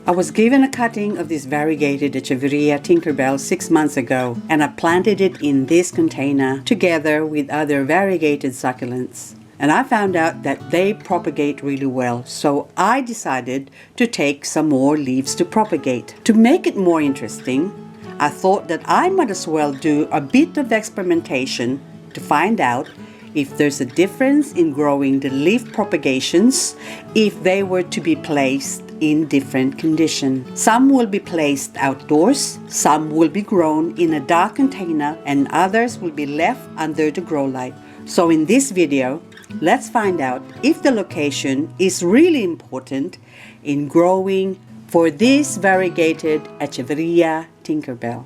I was given a cutting of this variegated Echeveria Tinkerbell 6 months ago, and I planted it in this container together with other variegated succulents. And I found out that they propagate really well, so I decided to take some more leaves to propagate. To make it more interesting, I thought that I might as well do a bit of experimentation to find out if there's a difference in growing the leaf propagations if they were to be placed in different conditions. Some will be placed outdoors, some will be grown in a dark container, and others will be left under the grow light. So in this video, let's find out if the location is really important in growing for this variegated Echeveria Tinkerbell.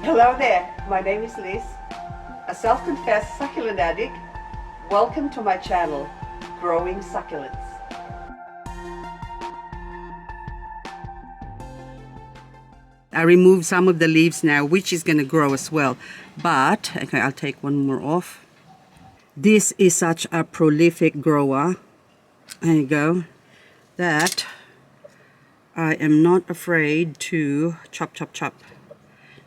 Hello there, my name is Liz, a self-confessed succulent addict. Welcome to my channel, Growing Succulents. I removed some of the leaves now, which is going to grow as well. But, okay, I'll take one more off. This is such a prolific grower. There you go. That I am not afraid to chop, chop, chop.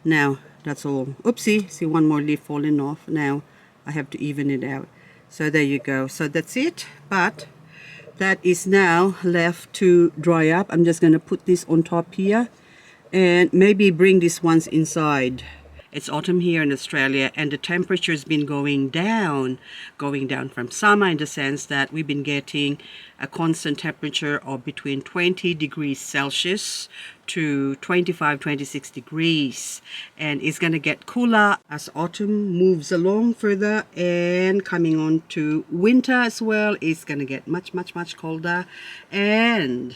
Now, that's all. Oopsie, see one more leaf falling off. Now, I have to even it out. So there you go. So that's it. But that is now left to dry up. I'm just going to put this on top here. And maybe bring these ones inside. It's autumn here in Australia, and the temperature's been going down from summer, in the sense that we've been getting a constant temperature of between 20 degrees Celsius to 25, 26 degrees. And it's going to get cooler as autumn moves along further, and coming on to winter as well, it's going to get much, much, much colder. And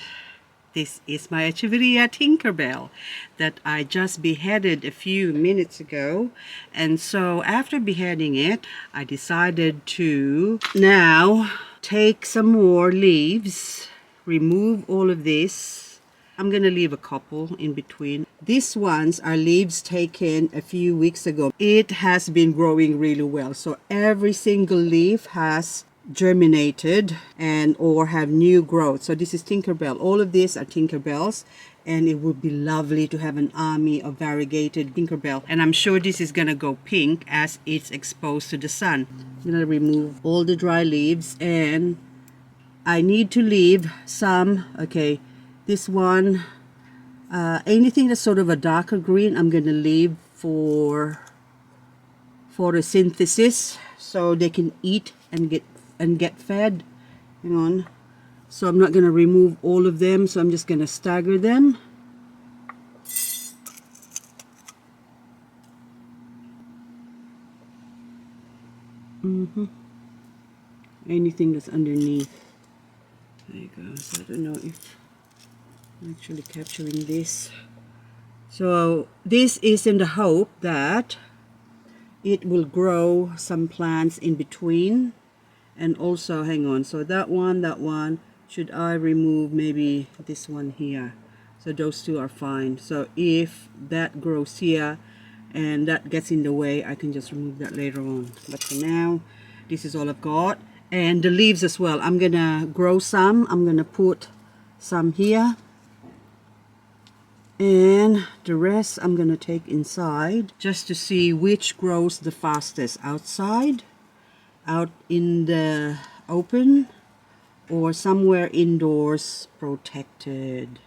this is my Echeveria Tinkerbell that I just beheaded a few minutes ago. And so after beheading it, I decided to now take some more leaves, remove all of this. I'm going to leave a couple in between. These ones are leaves taken a few weeks ago. It has been growing really well. So every single leaf has germinated and or have new growth. So this is Tinkerbell. All of these are Tinkerbells, and it would be lovely to have an army of variegated Tinkerbell. And I'm sure this is gonna go pink as it's exposed to the sun. I'm gonna remove all the dry leaves, and I need to leave some. Okay, this one, anything that's sort of a darker green, I'm gonna leave for photosynthesis, so they can eat and get fed. Hang on. So I'm not going to remove all of them, so I'm just going to stagger them. Anything that's underneath. There you go. So I don't know if I'm actually capturing this. So this is in the hope that it will grow some plants in between. And also, hang on, so that one, should I remove maybe this one here? So those two are fine. So if that grows here and that gets in the way, I can just remove that later on. But for now, this is all I've got. And the leaves as well. I'm gonna grow some. I'm gonna put some here. And the rest I'm gonna take inside just to see which grows the fastest, outside, out in the open, or somewhere indoors protected.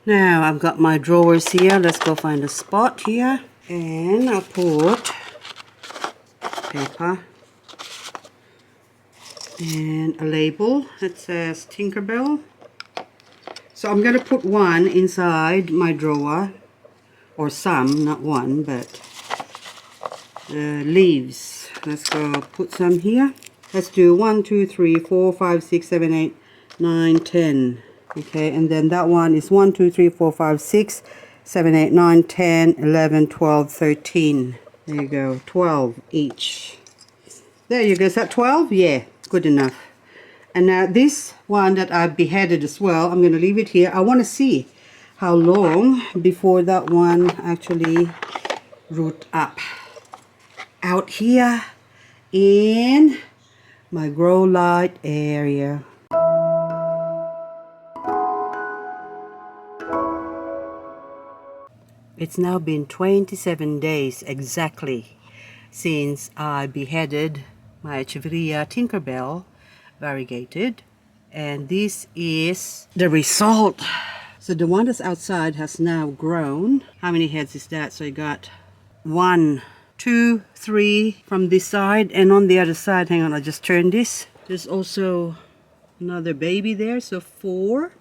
Now I've got my drawers here. Let's go find a spot here, and I'll put paper and a label that says Tinkerbell. So I'm going to put one inside my drawer, or some, not one, but the leaves. Let's go put some here. Let's do 1, 2, 3, 4, 5, 6, 7, 8, 9, 10. Okay, and then that one is 1, 2, 3, 4, 5, 6, 7, 8, 9, 10, 11, 12, 13. There you go, 12 each. There you go. Is that 12? Yeah, good enough. And now this one that I beheaded as well, I'm going to leave it here. I want to see how long before that one actually root up. Out here in my grow light area. It's now been 27 days exactly since I beheaded my Echeveria Tinkerbell variegated, and this is the result. So the one that's outside has now grown. How many heads is that? So you got 1, 2, 3 from this side, and on the other side, hang on, I just turned this. There's also another baby there, so 4.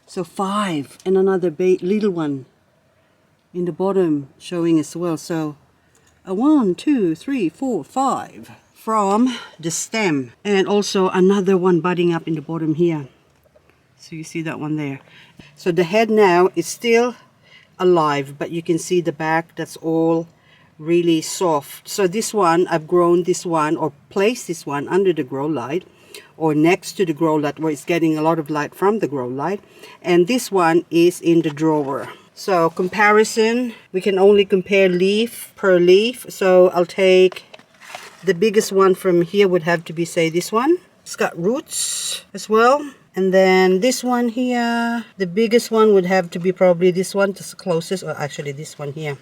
So 5, and another little one in the bottom showing as well. So 1, 2, 3, 4, 5 from the stem, and also another one budding up in the bottom here. So you see that one there. So the head now is still alive, but you can see the back, that's all really soft. So this one, I've grown this one or placed this one under the grow light or next to the grow light where it's getting a lot of light from the grow light, and this one is in the drawer. So comparison, we can only compare leaf per leaf. So I'll take the biggest one from here, would have to be, say, this one. It's got roots as well. And then this one here, the biggest one would have to be probably this one, just the closest, or actually this one here.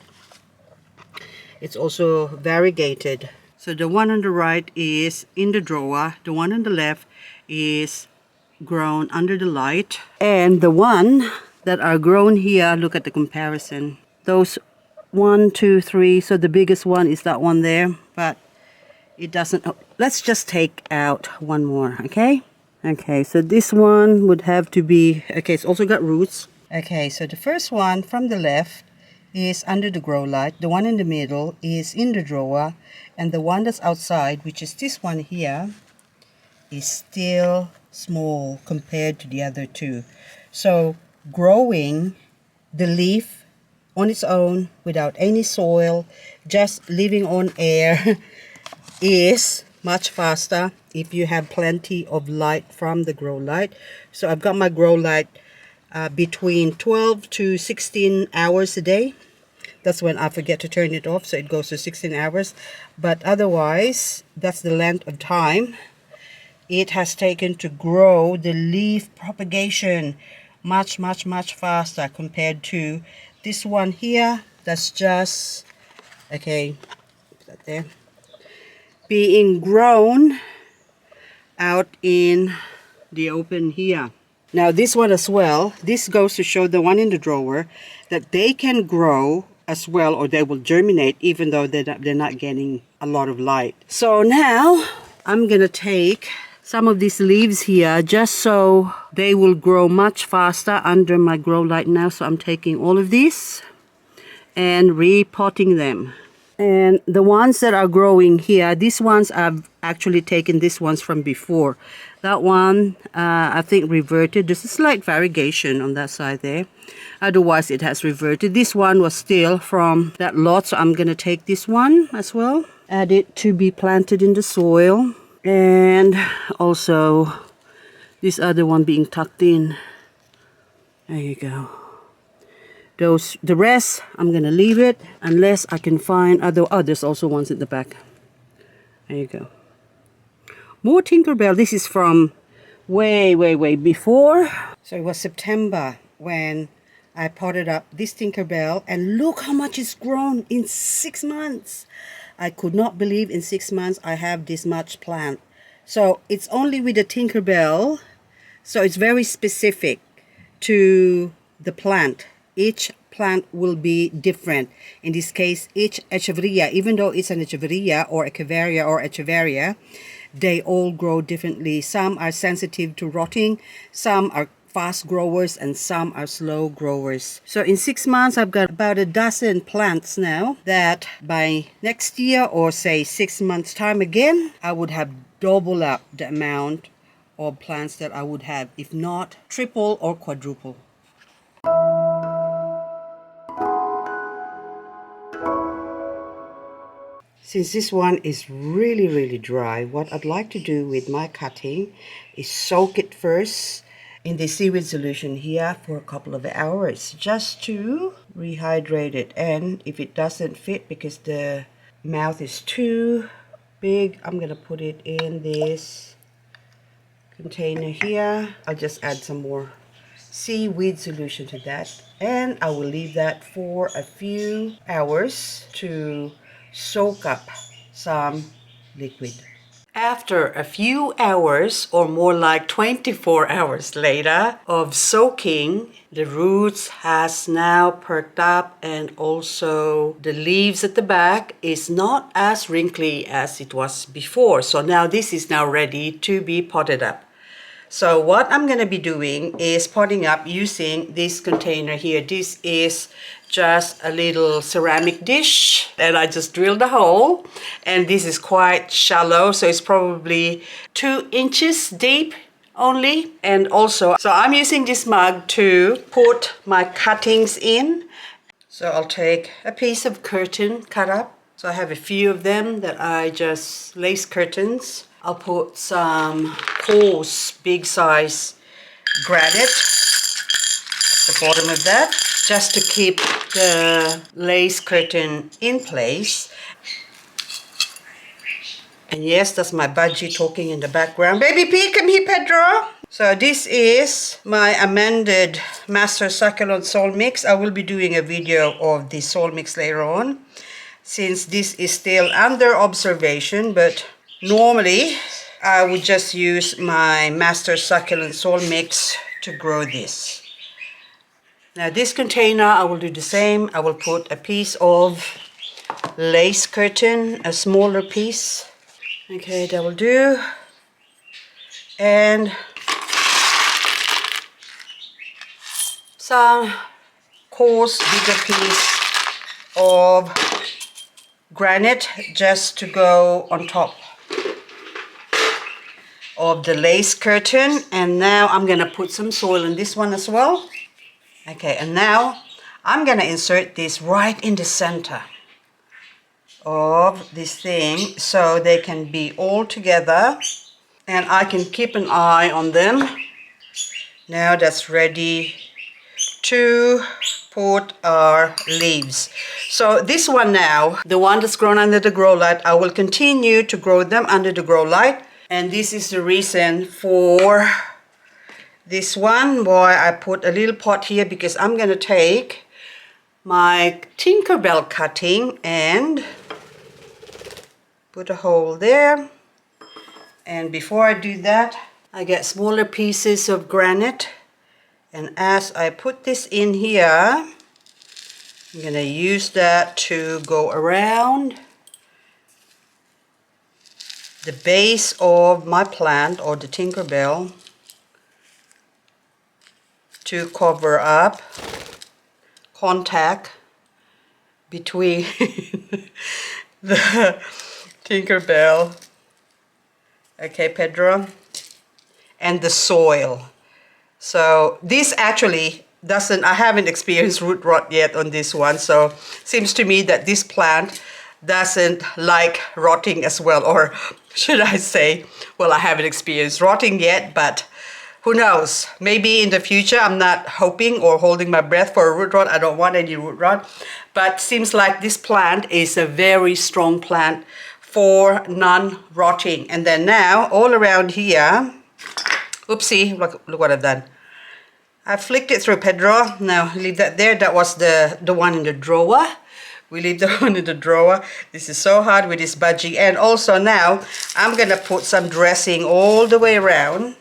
It's also variegated. So the one on the right is in the drawer. The one on the left is grown under the light. And the one that are grown here, look at the comparison. Those 1, 2, 3, so the biggest one is that one there, but it doesn't, oh, let's just take out one more, okay? Okay, so this one would have to be, okay, it's also got roots. Okay, so the first one from the left is under the grow light. The one in the middle is in the drawer. And the one that's outside, which is this one here, is still small compared to the other two. So growing the leaf on its own without any soil, just living on air is much faster if you have plenty of light from the grow light. So I've got my grow light between 12 to 16 hours a day. That's when I forget to turn it off, so it goes to 16 hours. But otherwise, that's the length of time it has taken to grow the leaf propagation much, much, much faster compared to this one here. That's just, okay, put that there, being grown out in the open here. Now this one as well, this goes to show the one in the drawer that they can grow as well, or they will germinate even though they're not getting a lot of light. So now I'm gonna take some of these leaves here just so they will grow much faster under my grow light now. So I'm taking all of these and repotting them. And the ones that are growing here, these ones I've actually taken these ones from before. That one, I think reverted. There's a slight variegation on that side there. Otherwise, it has reverted. This one was still from that lot, so I'm going to take this one as well. Add it to be planted in the soil. And also this other one being tucked in. There you go. The rest, I'm going to leave it unless I can find other. Oh, there's also ones at the back. There you go. More Tinkerbell. This is from way, way, way before. So it was September when I potted up this Tinkerbell, and look how much it's grown in 6 months. I could not believe in 6 months I have this much plant. So it's only with the Tinkerbell. So it's very specific to the plant. Each plant will be different. In this case, each Echeveria, even though it's an Echeveria or Echeveria, they all grow differently. Some are sensitive to rotting, some are fast growers, and some are slow growers. So in 6 months, I've got about a dozen plants now that by next year, or say 6 months time again, I would have double up the amount of plants that I would have, if not triple or quadruple. Since this one is really, really dry, what I'd like to do with my cutting is soak it first in the seaweed solution here for a couple of hours just to rehydrate it. And if it doesn't fit because the mouth is too big, I'm going to put it in this container here. I'll just add some more seaweed solution to that, and I will leave that for a few hours to soak up some liquid. After a few hours, or more like 24 hours later of soaking, the roots has now perked up, and also the leaves at the back is not as wrinkly as it was before. So now this is now ready to be potted up. So what I'm going to be doing is potting up using this container here. This is just a little ceramic dish, and I just drilled a hole, and this is quite shallow, so it's probably 2 inches deep only. And also, so I'm using this mug to put my cuttings in. So I'll take a piece of curtain cut up. So I have a few of them that I just lace curtains. I'll put some coarse, big size granite at the bottom of that, just to keep the lace curtain in place. And yes, that's my budgie talking in the background. Baby P, come here, Pedro. So this is my amended Master Succulent Soil Mix. I will be doing a video of the soil mix later on, since this is still under observation, but normally I would just use my Master Succulent Soil Mix to grow this. Now this container, I will do the same. I will put a piece of lace curtain, a smaller piece. Okay, that will do. And some coarse, bigger piece of granite just to go on top of the lace curtain. And now I'm gonna put some soil in this one as well. Okay, and now I'm gonna insert this right in the center of this thing so they can be all together and I can keep an eye on them. Now that's ready to put our leaves. So this one now, the one that's grown under the grow light, I will continue to grow them under the grow light. And this is the reason for this one, why I put a little pot here, because I'm going to take my Tinkerbell cutting and put a hole there. And before I do that, I get smaller pieces of granite. And as I put this in here, I'm going to use that to go around the base of my plant, or the Tinkerbell, to cover up contact between the Tinkerbell, okay, Pedro, and the soil. So this actually doesn't, I haven't experienced root rot yet on this one, so seems to me that this plant doesn't like rotting as well, or should I say, well, I haven't experienced rotting yet, but who knows, maybe in the future. I'm not hoping or holding my breath for a root rot. I don't want any root rot, but seems like this plant is a very strong plant for non-rotting. And then now all around here, oopsie, look what I've done. I flicked it through, Pedro. Now leave that there. That was the one in the drawer. We leave the one in the drawer. This is so hard with this budgie. And also now I'm gonna put some dressing all the way around.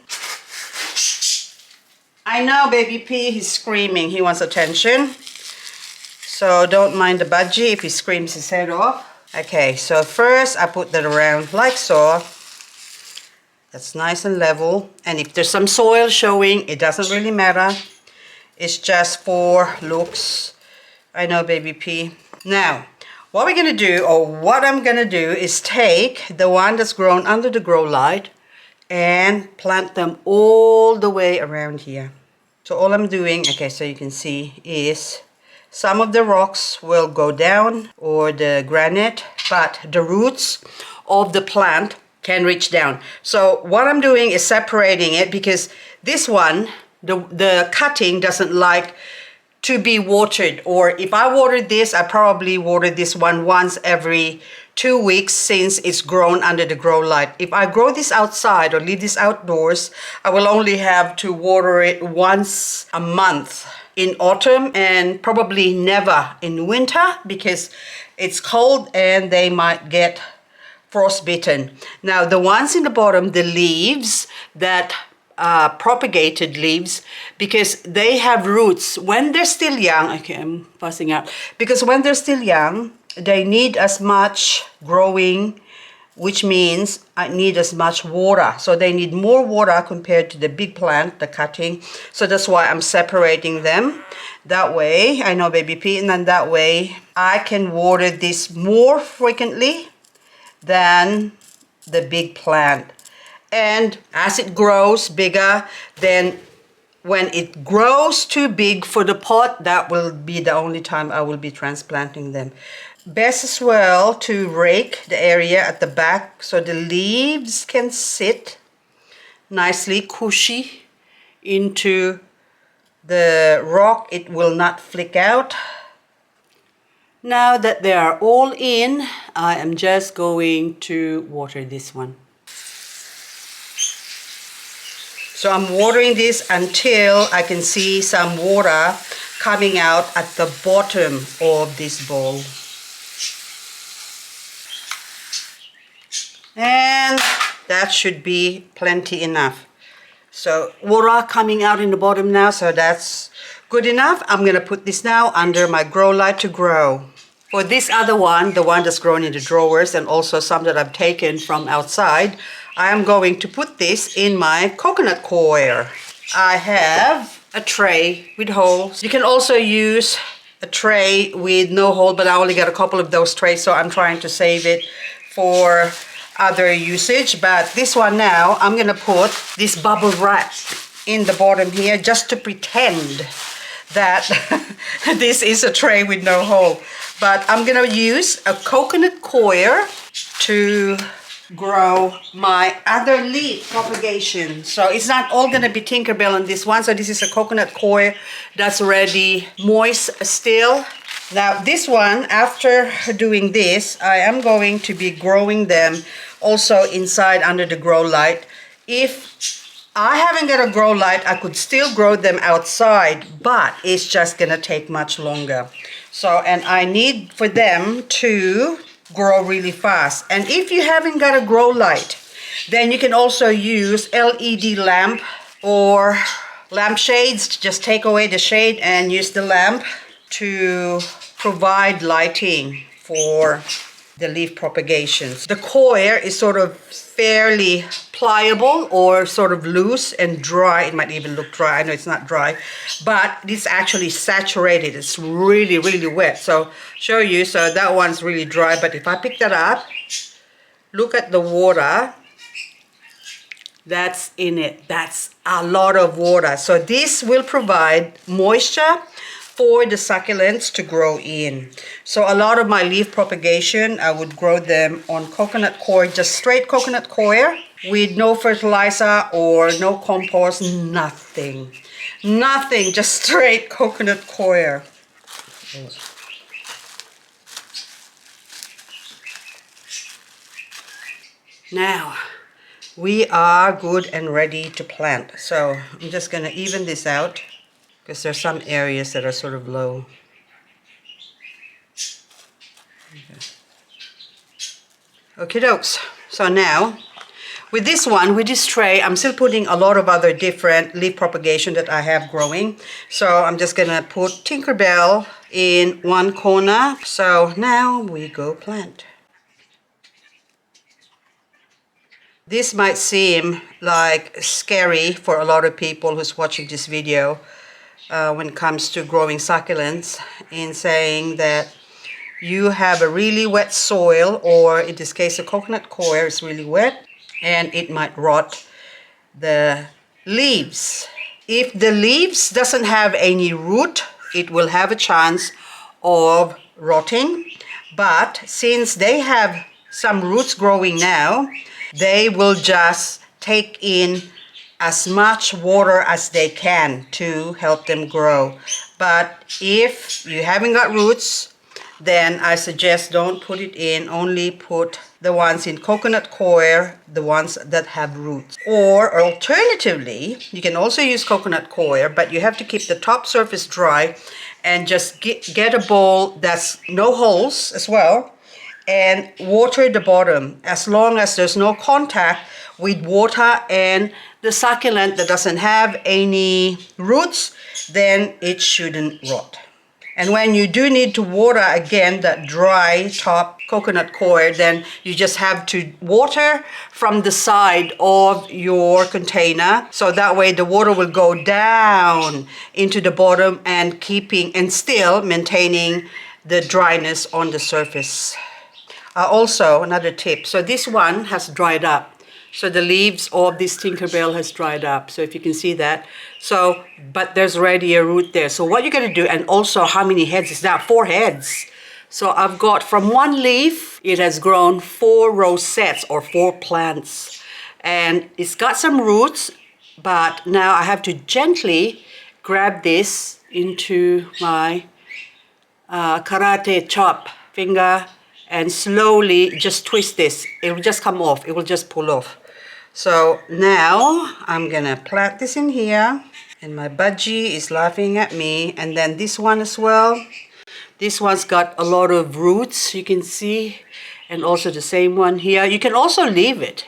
I know baby P, he's screaming. He wants attention. So don't mind the budgie if he screams his head off. Okay, so first I put that around like so. That's nice and level. And if there's some soil showing, it doesn't really matter. It's just for looks. I know baby P. Now, what we're gonna do, or what I'm gonna do, is take the one that's grown under the grow light and plant them all the way around here. So all I'm doing, okay, so you can see, is some of the rocks will go down, or the granite, but the roots of the plant can reach down. So what I'm doing is separating it, because this one, the cutting doesn't like to be watered, or if I watered this, I probably watered this one once every 2 weeks since it's grown under the grow light. If I grow this outside or leave this outdoors, I will only have to water it once a month in autumn and probably never in winter because it's cold and they might get frostbitten. Now the ones in the bottom, the leaves that propagated leaves, because they have roots when they're still young. Okay, I'm fussing out. Because when they're still young, they need as much growing, which means I need as much water. So they need more water compared to the big plant, the cutting. So that's why I'm separating them. That way, I know baby P, and then that way I can water this more frequently than the big plant. And as it grows bigger, then when it grows too big for the pot, that will be the only time I will be transplanting them. Best as well to rake the area at the back so the leaves can sit nicely cushy into the rock. It will not flick out. Now that they are all in, I am just going to water this one. So I'm watering this until I can see some water coming out at the bottom of this bowl. And that should be plenty enough. So water coming out in the bottom now, so that's good enough. I'm gonna put this now under my grow light to grow. For this other one, the one that's grown in the drawers and also some that I've taken from outside, I am going to put this in my coconut coir. I have a tray with holes. You can also use a tray with no hole, but I only got a couple of those trays, so I'm trying to save it for other usage. But this one now, I'm gonna put this bubble wrap in the bottom here just to pretend that this is a tray with no hole. But I'm gonna use a coconut coir to grow my other leaf propagation. So it's not all gonna be Tinkerbell on this one. So this is a coconut coir that's already moist still. Now this one, after doing this, I am going to be growing them also inside under the grow light. If I haven't got a grow light, I could still grow them outside, but it's just gonna take much longer. So, and I need for them to grow really fast. And if you haven't got a grow light, then you can also use LED lamp or lampshades. Just take away the shade and use the lamp to provide lighting for the leaf propagations. The coir is sort of fairly pliable or sort of loose and dry. It might even look dry. I know it's not dry, but it's actually saturated. It's really, really wet. So show you, so that one's really dry, but if I pick that up, look at the water that's in it. That's a lot of water. So this will provide moisture for the succulents to grow in. So a lot of my leaf propagation, I would grow them on coconut coir, just straight coconut coir with no fertilizer or no compost, nothing. Nothing, just straight coconut coir. Now, we are good and ready to plant. So I'm just gonna even this out, because there's some areas that are sort of low. Okay dokes. So now, with this one, with this tray, I'm still putting a lot of other different leaf propagation that I have growing. So I'm just gonna put Tinkerbell in one corner. So now we go plant. This might seem like scary for a lot of people who's watching this video when it comes to growing succulents, in saying that you have a really wet soil, or in this case a coconut coir is really wet and it might rot the leaves. If the leaves doesn't have any root, it will have a chance of rotting, but since they have some roots growing now, they will just take in as much water as they can to help them grow. But if you haven't got roots, then I suggest don't put it in. Only put the ones in coconut coir, the ones that have roots. Or alternatively, you can also use coconut coir, but you have to keep the top surface dry and just get a bowl that's no holes as well, and water the bottom. As long as there's no contact with water and the succulent that doesn't have any roots, then it shouldn't rot. And when you do need to water again that dry top coconut coir, then you just have to water from the side of your container. So that way the water will go down into the bottom and still maintaining the dryness on the surface. Also, another tip. So this one has dried up. So the leaves of this Tinkerbell has dried up. So if you can see that. So, but there's already a root there. So what you're going to do, and also how many heads is that? 4 heads. So I've got from one leaf, it has grown 4 rosettes or 4 plants. And it's got some roots, but now I have to gently grab this into my karate chop finger and slowly just twist this. It will just come off. It will just pull off. So now I'm gonna plant this in here, and my budgie is laughing at me. And then this one as well. This one's got a lot of roots, you can see, and also the same one here. You can also leave it.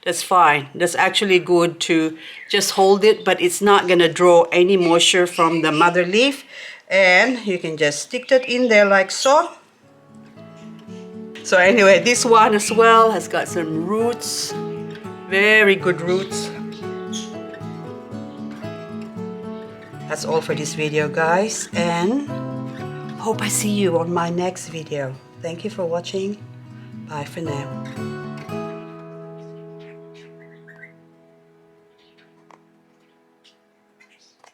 That's fine. That's actually good to just hold it, but it's not gonna draw any moisture from the mother leaf. And you can just stick that in there like so. So anyway, this one as well has got some roots, very good roots. That's all for this video, guys, and hope I see you on my next video. Thank you for watching. Bye for now.